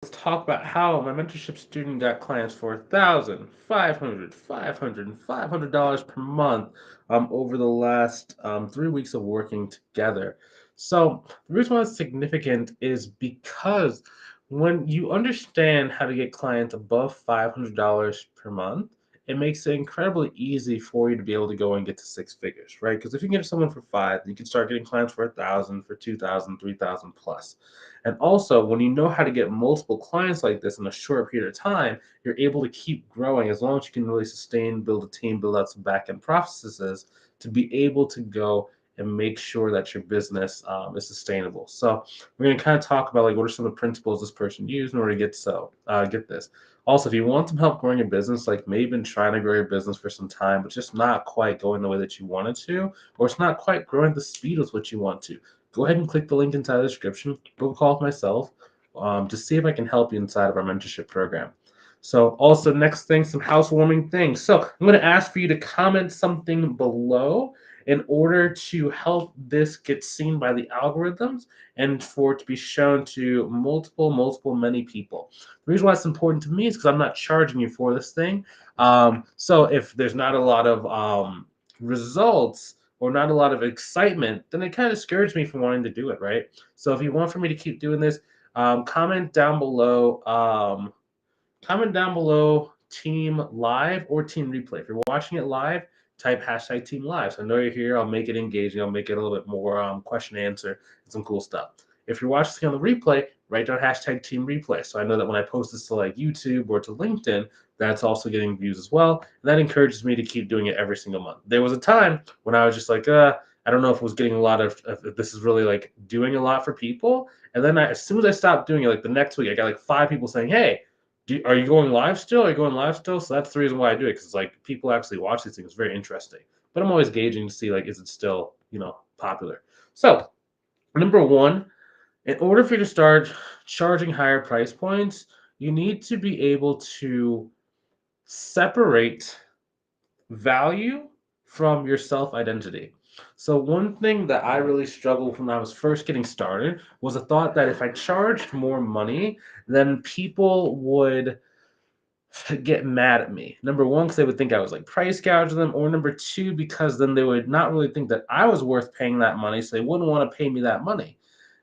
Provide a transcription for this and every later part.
Let's talk about how my mentorship student got clients for 1,500, 500, and $500 per month over the last 3 weeks of working together. So the reason why it's significant is because when you understand how to get clients above $500 per month, it makes it incredibly easy for you to be able to go and get to six figures, right? Because if you can get someone for five, you can start getting clients for 1,000, for 2,000, 3,000 plus. And also, when you know how to get multiple clients like this in a short period of time, you're able to keep growing as long as you can really sustain, build a team, build out some back end processes to be able to go and make sure that your business is sustainable. So we're going to kind of talk about like what are some of the principles this person used in order to get this. Also, if you want some help growing your business, like maybe you've been trying to grow your business for some time, but just not quite going the way that you wanted to, or it's not quite growing the speed with what you want to, go ahead and click the link inside the description, book a call with myself, to see if I can help you inside of our mentorship program. So also next thing, some housewarming things. So I'm going to ask for you to comment something below in order to help this get seen by the algorithms and for it to be shown to many people. The reason why it's important to me is because I'm not charging you for this thing. So if there's not a lot of results or not a lot of excitement, then it kind of discouraged me from wanting to do it, right? So if you want for me to keep doing this, comment down below. Comment down below team live or team replay. If you're watching it live, type hashtag team live. So I know you're here. I'll make it engaging. I'll make it a little bit more question and answer and some cool stuff. If you're watching on the replay, write down hashtag team replay. So I know that when I post this to like YouTube or to LinkedIn, that's also getting views as well. And that encourages me to keep doing it every single month. There was a time when I was just like, I don't know if it was getting a lot of, if this is really like doing a lot for people. And then as soon as I stopped doing it, like the next week, I got like five people saying, hey, are you going live still? Are you going live still? So that's the reason why I do it, because it's like people actually watch these things. It's very interesting. But I'm always gauging to see like, is it still, popular? So number one, in order for you to start charging higher price points, you need to be able to separate value from your self identity. So, one thing that I really struggled with when I was first getting started was a thought that if I charged more money, then people would get mad at me. Number one, because they would think I was like price gouging them, or number two, because then they would not really think that I was worth paying that money, so they wouldn't want to pay me that money.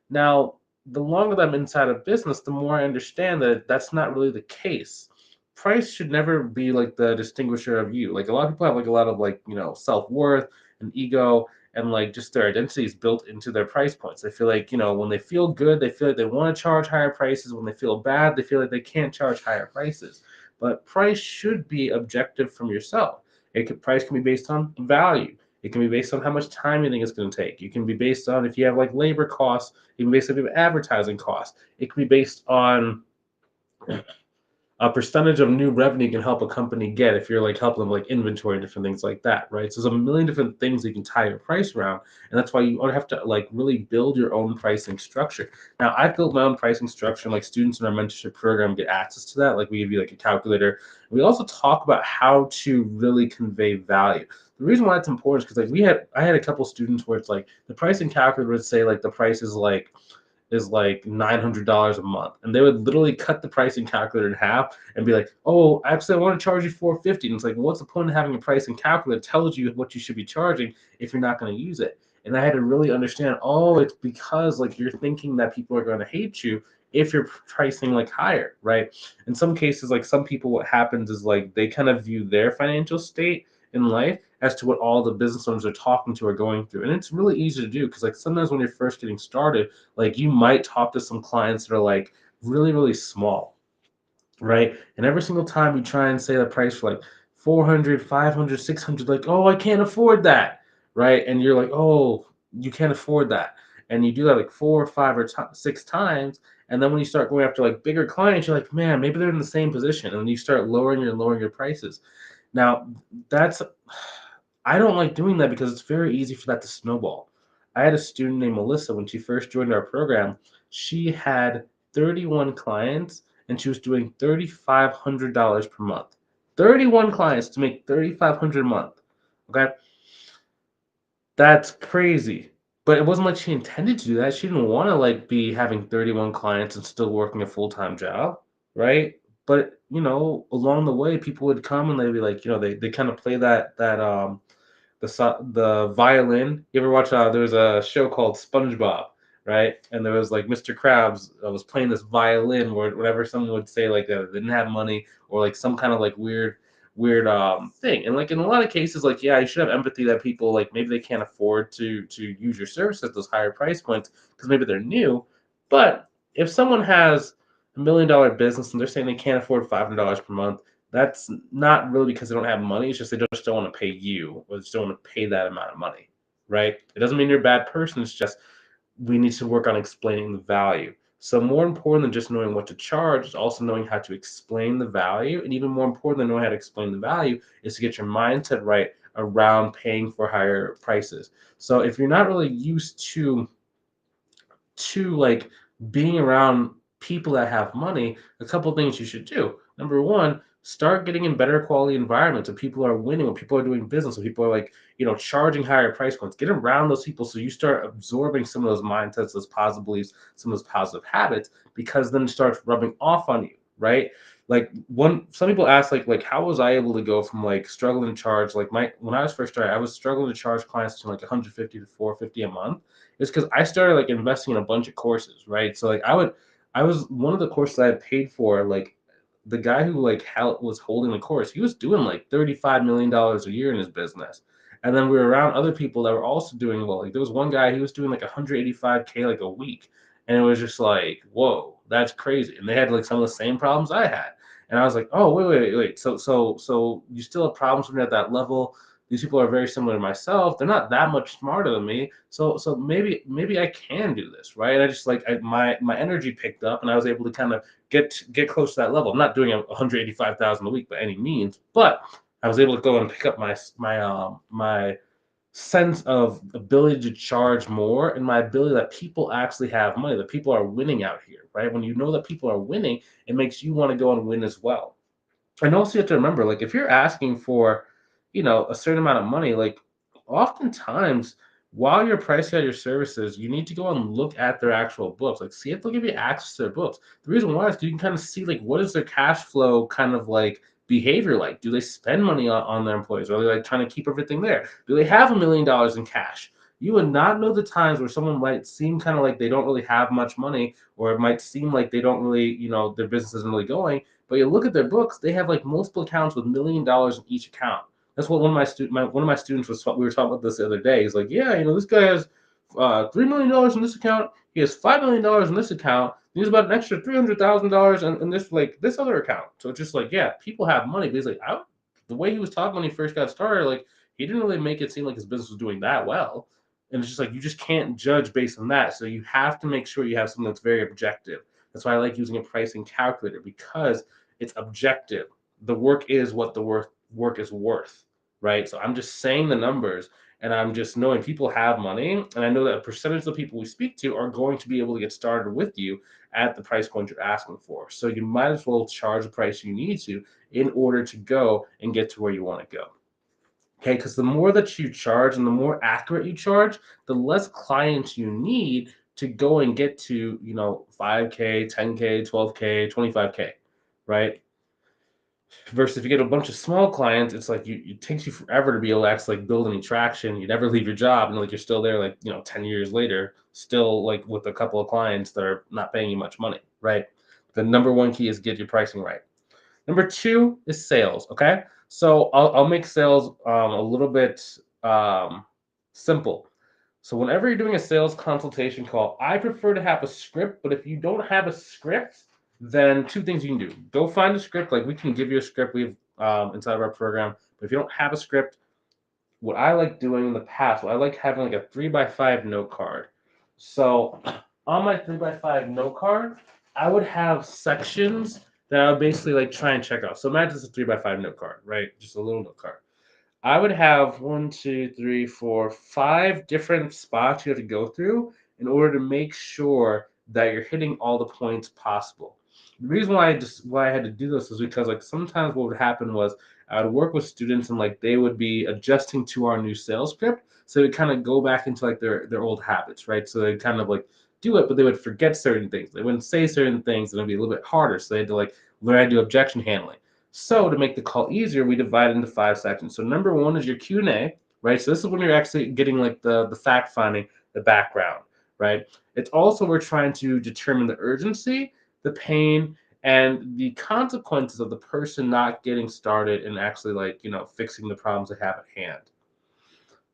Now, the longer that I'm inside of business, the more I understand that that's not really the case. Price should never be like the distinguisher of you. Like a lot of people have like a lot of like, self worth and ego and like just their identities built into their price points. They feel like, when they feel good, they feel like they want to charge higher prices. When they feel bad, they feel like they can't charge higher prices. But price should be objective from yourself. Price can be based on value. It can be based on how much time you think it's going to take. You can be based on if you have like labor costs. It can be based on advertising costs. It can be based on a percentage of new revenue you can help a company get if you're like helping them like inventory, different things like that, right? So there's a million different things you can tie your price around, and that's why you have to like really build your own pricing structure. Now I've built my own pricing structure, and like students in our mentorship program get access to that. Like we give you like a calculator. We also talk about how to really convey value. The reason why it's important is because like I had a couple students where it's like the pricing calculator would say like the price is like $900 a month, and they would literally cut the pricing calculator in half and be like, "Oh, actually, I want to charge you 450." And it's like, well, what's the point of having a pricing calculator that tells you what you should be charging if you're not going to use it? And I had to really understand, oh, it's because like you're thinking that people are going to hate you if you're pricing like higher, right? In some cases, like some people, what happens is like they kind of view their financial state in life as to what all the business owners are talking to are going through. And it's really easy to do because like sometimes when you're first getting started, like you might talk to some clients that are like really, really small, right? And every single time you try and say the price for like 400, 500, 600, like, oh, I can't afford that, right? And you're like, oh, you can't afford that. And you do that like four or five or six times. And then when you start going after like bigger clients, you're like, man, maybe they're in the same position. And then you start lowering your prices. Now, that's I don't like doing that because it's very easy for that to snowball. I had a student named Melissa when she first joined our program. She had 31 clients and she was doing $3,500 per month. 31 clients to make $3,500 a month. Okay, that's crazy. But it wasn't like she intended to do that. She didn't wanna, like, be having 31 clients and still working a full-time job, right? But, along the way, people would come and they'd be like, they kinda play the violin. You ever watch? There was a show called SpongeBob, right? And there was like Mr. Krabs was playing this violin where whenever someone would say like they didn't have money or like some kind of like weird thing. And like in a lot of cases, like yeah, you should have empathy that people like maybe they can't afford to use your service at those higher price points because maybe they're new. But if someone has $1 million business and they're saying they can't afford $500 per month, that's not really because they don't have money. It's just they just don't want to pay you, or just don't want to pay that amount of money, right? It doesn't mean you're a bad person. It's just we need to work on explaining the value. So more important than just knowing what to charge is also knowing how to explain the value, and even more important than knowing how to explain the value is to get your mindset right around paying for higher prices. So if you're not really used to like being around people that have money, a couple things you should do. Number one, start getting in better quality environments where people are winning, where people are doing business, where people are like, charging higher price points. Get around those people so you start absorbing some of those mindsets, those positive beliefs, some of those positive habits, because then it starts rubbing off on you, right? Like some people ask like how was I able to go from like struggling to charge like my when I was first started, I was struggling to charge clients to like 150 to 450 a month is because I started like investing in a bunch of courses, right? So like I was one of the courses I had paid for, like the guy who like was holding the course, he was doing like $35 million a year in his business. And then we were around other people that were also doing well. Like there was one guy, he was doing like 185K like a week. And it was just like, whoa, that's crazy. And they had like some of the same problems I had. And I was like, oh, wait. So you still have problems when you're at that level. These people are very similar to myself. They're not that much smarter than me. So maybe I can do this, right? And I just like my energy picked up, and I was able to kind of get close to that level. I'm not doing 185,000 a week by any means, but I was able to go and pick up my sense of ability to charge more and my ability that people actually have money, that people are winning out here, right? When you know that people are winning, it makes you want to go and win as well. And also you have to remember, like if you're asking for, a certain amount of money, like oftentimes while you're pricing out your services, you need to go and look at their actual books. Like see if they'll give you access to their books. The reason why is you can kind of see like what is their cash flow kind of like behavior like? Do they spend money on their employees? Are they like trying to keep everything there? Do they have $1 million in cash? You would not know the times where someone might seem kind of like they don't really have much money, or it might seem like they don't really, their business isn't really going, but you look at their books; they have like multiple accounts with $1 million in each account. That's what one of my students was. We were talking about this the other day. He's like, yeah, this guy has $3 million in this account. He has $5 million in this account. He's about an extra $300,000 in this like this other account. So it's just like, yeah, people have money. But he's like, the way he was talking when he first got started, like he didn't really make it seem like his business was doing that well. And it's just like you just can't judge based on that. So you have to make sure you have something that's very objective. That's why I like using a pricing calculator, because it's objective. The work is what the work is worth, right? So I'm just saying the numbers, and I'm just knowing people have money, and I know that a percentage of the people we speak to are going to be able to get started with you at the price point you're asking for. So you might as well charge the price you need to in order to go and get to where you want to go. Okay, because the more that you charge and the more accurate you charge, the less clients you need to go and get to, 5K, 10K, 12K, 25K, right? Versus if you get a bunch of small clients, it's like it takes you forever to be able to actually like build any traction. You never leave your job, and like you're still there, like 10 years later, still like with a couple of clients that are not paying you much money, right? The number one key is get your pricing right. Number two is sales. Okay, so I'll make sales a little bit simple. So whenever you're doing a sales consultation call, I prefer to have a script. But if you don't have a script, then two things you can do: go find a script. Like we can give you a script. We've inside of our program. But if you don't have a script, what I like doing in the past, I like having like a 3x5 note card. So on my 3x5 note card, I would have sections that I would basically like try and check off. So imagine it's a 3x5 note card, right? Just a little note card. I would have one, two, three, four, five different spots you have to go through in order to make sure that you're hitting all the points possible. The reason why I had to do this is because like sometimes what would happen was I would work with students and like they would be adjusting to our new sales script. So they kind of go back into like their old habits, right? So they kind of like do it, but they would forget certain things. They wouldn't say certain things, and it'd be a little bit harder. So they had to like learn how to do objection handling. So to make the call easier, we divide it into 5 sections. So number one is your Q&A, right? So this is when you're actually getting like the fact finding, the background, right? It's also we're trying to determine the urgency, the pain, and the consequences of the person not getting started and actually like fixing the problems they have at hand.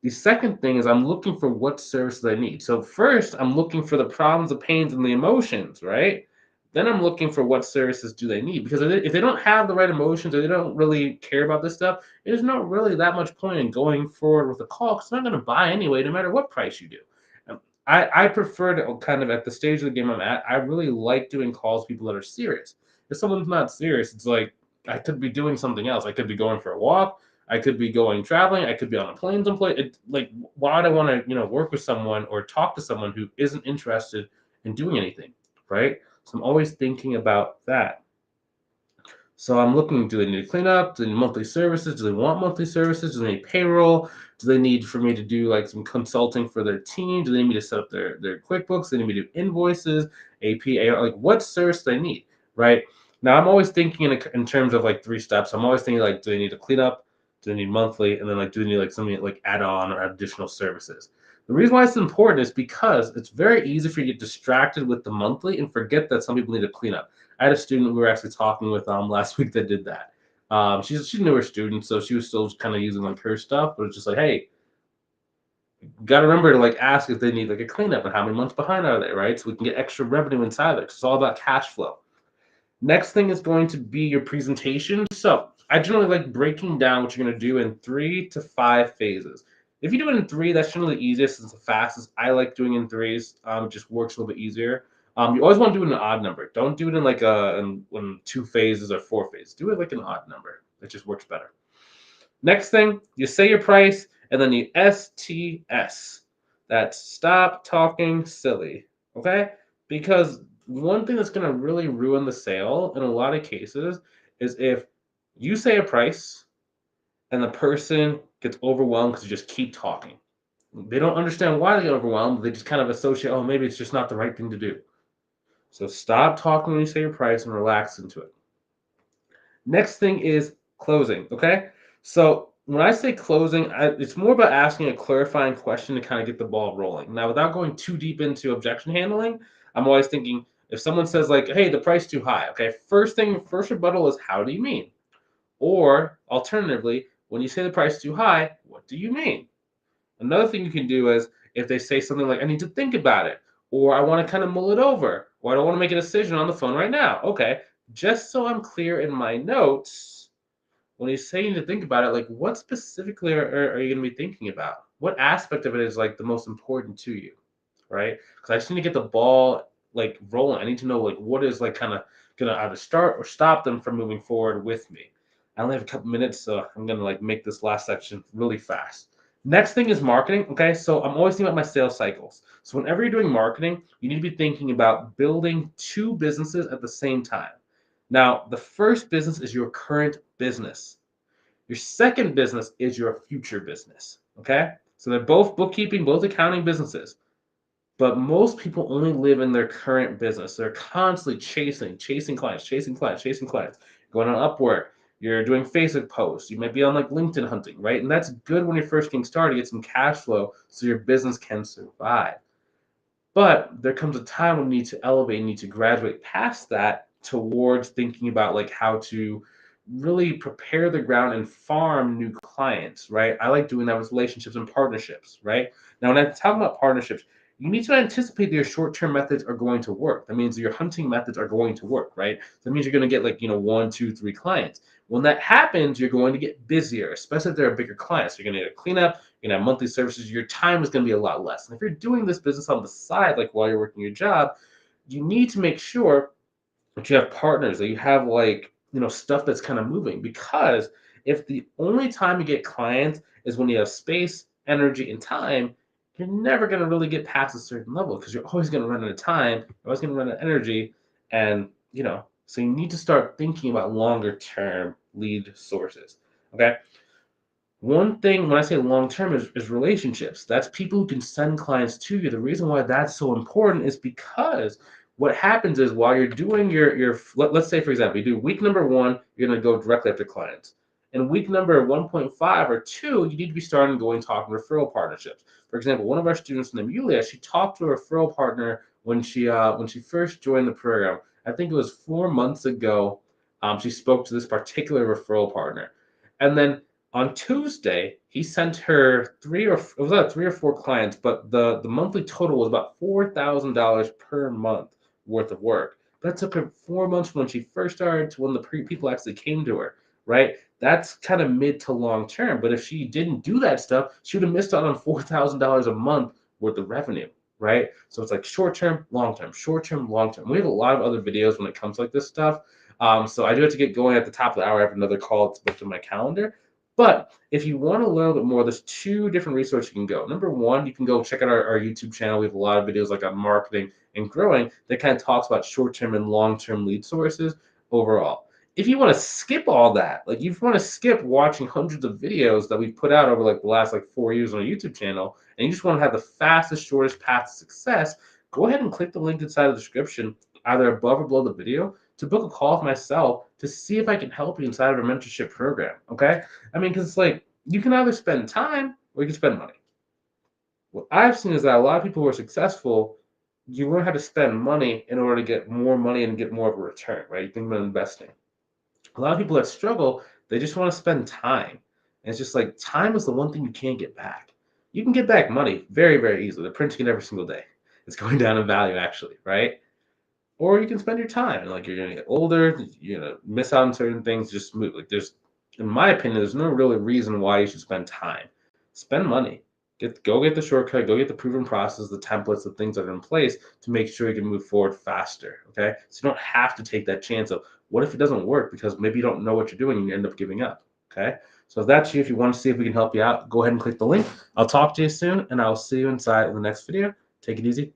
The second thing is I'm looking for what services I need. So first, I'm looking for the problems, the pains, and the emotions, right? Then I'm looking for what services do they need because if they don't have the right emotions or they don't really care about this stuff, there's not really that much point in going forward with a call because they're not going to buy anyway, no matter what price you do. I prefer to kind of at the stage of the game I'm at. I really like doing calls with people that are serious. If someone's not serious, it's like I could be doing something else. I could be going for a walk. I could be going traveling. I could be on a plane someplace. Like, why would I want to, work with someone or talk to someone who isn't interested in doing anything, right? So I'm always thinking about that. So I'm looking, do they need cleanup? Do they need monthly services? Do they want monthly services? Do they need payroll? Do they need for me to do like some consulting for their team? Do they need me to set up their QuickBooks? Do they need me to do invoices, AP, AR? Like what service do they need, right? Now I'm always thinking in terms of like 3 steps. I'm always thinking like, do they need a cleanup? Do they need monthly? And then like, do they need like something like add-on or additional services? The reason why it's important is because it's very easy for you to get distracted with the monthly and forget that some people need a cleanup. I had a student we were actually talking with last week that did that. She's a newer student, so she was still kind of using like her stuff, but it's just like, hey, you gotta remember to like ask if they need like a cleanup and how many months behind are they, right? So we can get extra revenue inside there. It's all about cash flow. Next thing is going to be your presentation. So I generally like breaking down what you're going to do in 3 to 5 phases. If you do it in three, that's generally the easiest. It's the fastest. I like doing in threes. It just works a little bit easier. You always want to do it in an odd number. Don't do it in like in 2 phases or 4 phases. Do it like an odd number. It just works better. Next thing, you say your price and then you STS. That's stop talking silly. Okay? Because one thing that's going to really ruin the sale in a lot of cases is if you say a price and the person gets overwhelmed because you just keep talking. They don't understand why they get overwhelmed. They just kind of associate, oh, maybe it's just not the right thing to do. So stop talking when you say your price and relax into it. Next thing is closing. Okay. So when I say closing, it's more about asking a clarifying question to kind of get the ball rolling. Now, without going too deep into objection handling, I'm always thinking if someone says like, "Hey, the price too high," okay, first rebuttal is, "How do you mean?" Or alternatively, when you say the price too high, what do you mean? Another thing you can do is if they say something like, "I need to think about it," or "I want to kind of mull it over," or "I don't want to make a decision on the phone right now." Okay, just so I'm clear in my notes when you say you need to think about it, like what specifically are you going to be thinking about? What aspect of it is like the most important to you, right? Because I just need to get the ball like rolling. I need to know like what is like kind of going to either start or stop them from moving forward with me. I only have a couple minutes, so I'm going to like make this last section really fast. Next thing is marketing. Okay, so I'm always thinking about my sales cycles. So whenever you're doing marketing, you need to be thinking about building two businesses at the same time. Now, the first business is your current business. Your second business is your future business. Okay? So they're both bookkeeping, both accounting businesses. But most people only live in their current business. They're constantly chasing clients, chasing clients, chasing clients. Going on Upwork, you're doing Facebook posts. You might be on like LinkedIn hunting, right? And that's good when you're first getting started, get some cash flow so your business can survive. But there comes a time when you need to elevate, you need to graduate past that towards thinking about like how to really prepare the ground and farm new clients, right? I like doing that with relationships and partnerships, right? Now, when I talk about partnerships, you need to anticipate that your short-term methods are going to work. That means your hunting methods are going to work, right? That means you're going to get like, 1, 2, 3 clients. When that happens, you're going to get busier, especially if they're bigger clients. You're going to need a cleanup, you're going to have monthly services. Your time is going to be a lot less. And if you're doing this business on the side, like while you're working your job, you need to make sure that you have partners, that you have like, stuff that's kind of moving. Because if the only time you get clients is when you have space, energy, and time, you're never going to really get past a certain level because you're always going to run out of time, you're always going to run out of energy, and So you need to start thinking about longer term lead sources. Okay. One thing when I say long term is relationships. That's people who can send clients to you. The reason why that's so important is because what happens is while you're doing let's say for example, you do week number one, you're gonna go directly after clients. In week number 1.5 or two, you need to be starting going talking referral partnerships. For example, one of our students named Yulia, she talked to a referral partner when she first joined the program. I think it was 4 months ago. She spoke to this particular referral partner. And then on Tuesday, he sent her it was about 3 or 4 clients, but the monthly total was about $4,000 per month worth of work. That took her 4 months from when she first started to when the people actually came to her, right? That's kind of mid to long term. But if she didn't do that stuff, she would have missed out on $4,000 a month worth of revenue, right? So it's like short term, long term, short term, long term. We have a lot of other videos when it comes to like this stuff. So I do have to get going at the top of the hour. I have another call that's booked in my calendar. But if you want to learn a little bit more, there's 2 different resources you can go. Number one, you can go check out our YouTube channel. We have a lot of videos like on marketing and growing that kind of talks about short-term and long-term lead sources overall. If you want to skip all that, like you want to skip watching hundreds of videos that we've put out over like the last like 4 years on our YouTube channel, and you just want to have the fastest, shortest path to success, go ahead and click the link inside the description, either above or below the video, to book a call with myself to see if I can help you inside of a mentorship program. Okay. I mean, because it's like you can either spend time or you can spend money. What I've seen is that a lot of people who are successful, you learn how to spend money in order to get more money and get more of a return, right? You think about investing. A lot of people that struggle, they just want to spend time. And it's just like time is the one thing you can't get back. You can get back money very, very easily. They're printing it every single day. It's going down in value, actually, right? Or you can spend your time and like you're gonna get older, miss out on certain things, just move. Like there's in my opinion, there's no really reason why you should spend time. Spend money. Get the shortcut, go get the proven process, the templates, the things that are in place to make sure you can move forward faster. Okay. So you don't have to take that chance of what if it doesn't work because maybe you don't know what you're doing and you end up giving up. Okay. So if that's you, if you want to see if we can help you out, go ahead and click the link. I'll talk to you soon and I'll see you inside in the next video. Take it easy.